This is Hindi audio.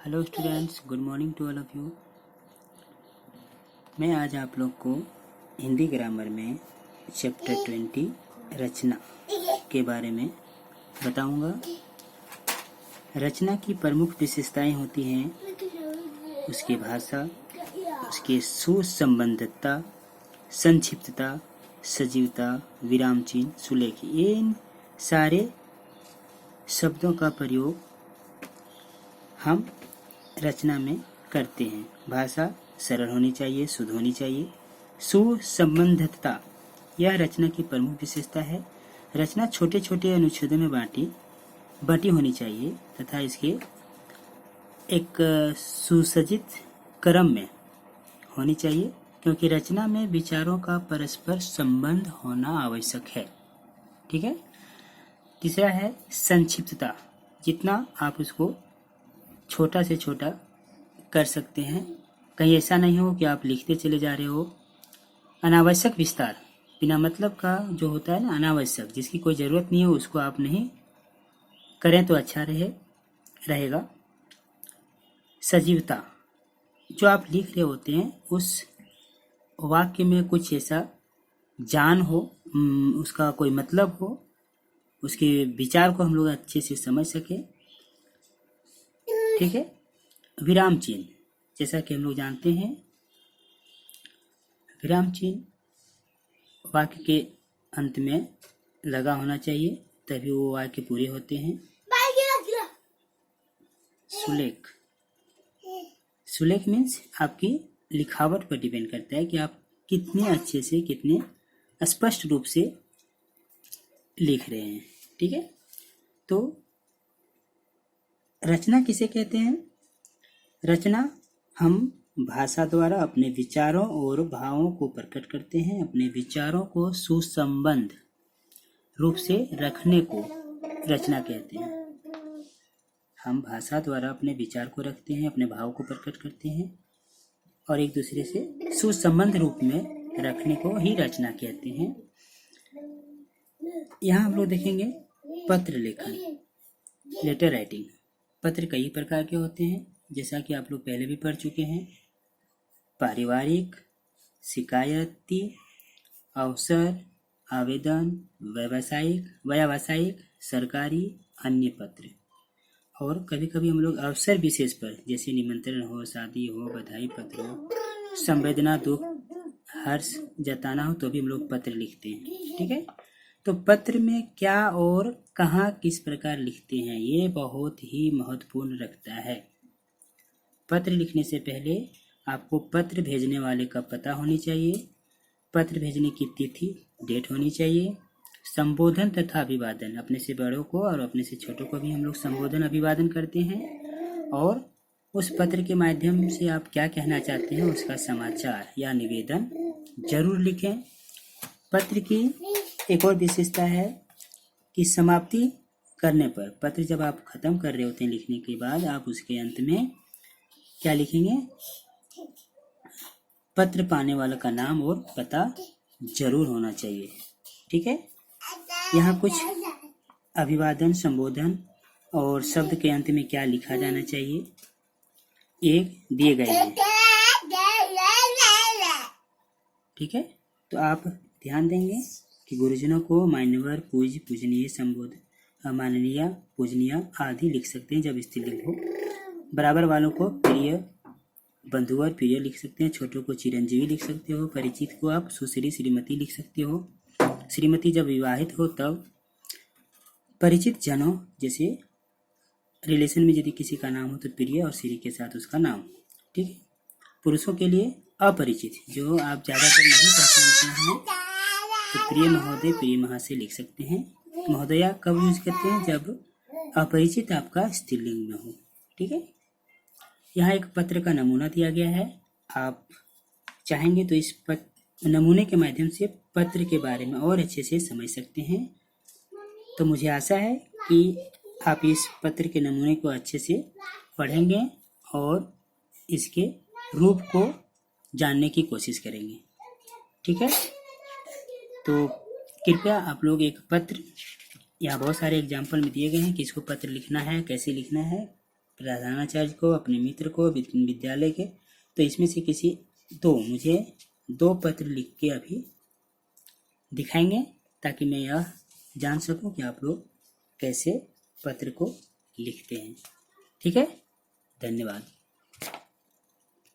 Hello students, good morning to all of you. मैं आज आप लोग को हिंदी ग्रामर में चैप्टर 20 रचना के बारे में बताऊंगा। रचना की प्रमुख विशेषताएं होती हैं उसकी भाषा, उसकी सुसंबद्धता, संक्षिप्तता, सजीवता, विराम चिन्ह, सुलेख। इन सारे शब्दों का प्रयोग हम रचना में करते हैं। भाषा सरल होनी चाहिए, शुद्ध होनी चाहिए। सुसंबद्धता यह रचना की प्रमुख विशेषता है। रचना छोटे छोटे अनुच्छेदों में बटी होनी चाहिए तथा इसके एक सुसज्जित क्रम में होनी चाहिए, क्योंकि रचना में विचारों का परस्पर संबंध होना आवश्यक है। ठीक है। तीसरा है संक्षिप्तता। जितना आप उसको छोटा से छोटा कर सकते हैं, कहीं ऐसा नहीं हो कि आप लिखते चले जा रहे हो। अनावश्यक विस्तार, बिना मतलब का जो होता है ना, अनावश्यक, जिसकी कोई ज़रूरत नहीं हो, उसको आप नहीं करें तो अच्छा रहेगा। सजीवता, जो आप लिख रहे होते हैं उस वाक्य में कुछ ऐसा जान हो, उसका कोई मतलब हो, उसके विचार को हम लोग अच्छे से समझ सकें। ठीक है। विराम चिन्ह, जैसा कि हम लोग जानते हैं, विराम चिन्ह वाक्य के अंत में लगा होना चाहिए, तभी वो वाक्य पूरे होते हैं। सुलेख, सुलेख मीन्स आपकी लिखावट पर डिपेंड करता है कि आप कितने अच्छे से, कितने स्पष्ट रूप से लिख रहे हैं। ठीक है। तो रचना किसे कहते हैं? रचना हम भाषा द्वारा अपने विचारों और भावों को प्रकट करते हैं। अपने विचारों को सुसंबद्ध रूप से रखने को रचना कहते हैं। हम भाषा द्वारा अपने विचार को रखते हैं, अपने भाव को प्रकट करते हैं और एक दूसरे से सुसंबद्ध रूप में रखने को ही रचना कहते हैं। यहाँ हम लोग देखेंगे पत्र लेखन, लेटर राइटिंग। पत्र कई प्रकार के होते हैं, जैसा कि आप लोग पहले भी पढ़ चुके हैं। पारिवारिक, शिकायती, अवसर, आवेदन, व्यावसायिक, सरकारी, अन्य पत्र। और कभी कभी हम लोग अवसर विशेष पर, जैसे निमंत्रण हो, शादी हो, बधाई पत्र हो, संवेदना, दुख, हर्ष जताना हो, तो भी हम लोग पत्र लिखते हैं। ठीक है। तो पत्र में क्या और कहाँ किस प्रकार लिखते हैं, ये बहुत ही महत्वपूर्ण रखता है। पत्र लिखने से पहले आपको पत्र भेजने वाले का पता होनी चाहिए, पत्र भेजने की तिथि, डेट होनी चाहिए। संबोधन तथा अभिवादन, अपने से बड़ों को और अपने से छोटों को भी हम लोग संबोधन अभिवादन करते हैं। और उस पत्र के माध्यम से आप क्या कहना चाहते हैं, उसका समाचार या निवेदन जरूर लिखें। पत्र की एक और विशेषता है कि समाप्ति करने पर, पत्र जब आप खत्म कर रहे होते हैं लिखने के बाद, आप उसके अंत में क्या लिखेंगे? पत्र पाने वाले का नाम और पता जरूर होना चाहिए। ठीक है। यहाँ कुछ अभिवादन, संबोधन और शब्द के अंत में क्या लिखा जाना चाहिए, एक दिए गए हैं। ठीक है। तो आप ध्यान देंगे कि गुरुजनों को मान्यवर, पूज्य, पूजनीय, संबोध, माननीय, पूजनीय आदि लिख सकते हैं जब स्त्रीलिंग हो। बराबर वालों को प्रिय, बंधुवर, प्रिय लिख सकते हैं। छोटों को चिरंजीवी लिख सकते हो। परिचित को आप सुश्री, श्रीमती लिख सकते हो। श्रीमती जब विवाहित हो तब। परिचित जनों, जैसे रिलेशन में यदि किसी का नाम हो तो प्रिय और श्री के साथ उसका नाम। ठीक है। पुरुषों के लिए अपरिचित, जो आप ज़्यादातर नहीं पहचानते हैं, तो प्रिय महोदय, प्रिय महाशय लिख सकते हैं। महोदया कब यूज करते हैं? जब अपरिचित आपका स्त्रीलिंग में हो। ठीक है। यहाँ एक पत्र का नमूना दिया गया है। आप चाहेंगे तो इस नमूने के माध्यम से पत्र के बारे में और अच्छे से समझ सकते हैं। तो मुझे आशा है कि आप इस पत्र के नमूने को अच्छे से पढ़ेंगे और इसके रूप को जानने की कोशिश करेंगे। ठीक है। तो कृपया आप लोग एक पत्र, यहाँ बहुत सारे एग्जाम्पल में दिए गए हैं कि इसको पत्र लिखना है, कैसे लिखना है, प्रधानाचार्य को, अपने मित्र को, विद्यालय के। तो इसमें से किसी दो, मुझे 2 पत्र लिख के अभी दिखाएंगे ताकि मैं यह जान सकूं कि आप लोग कैसे पत्र को लिखते हैं। ठीक है, धन्यवाद।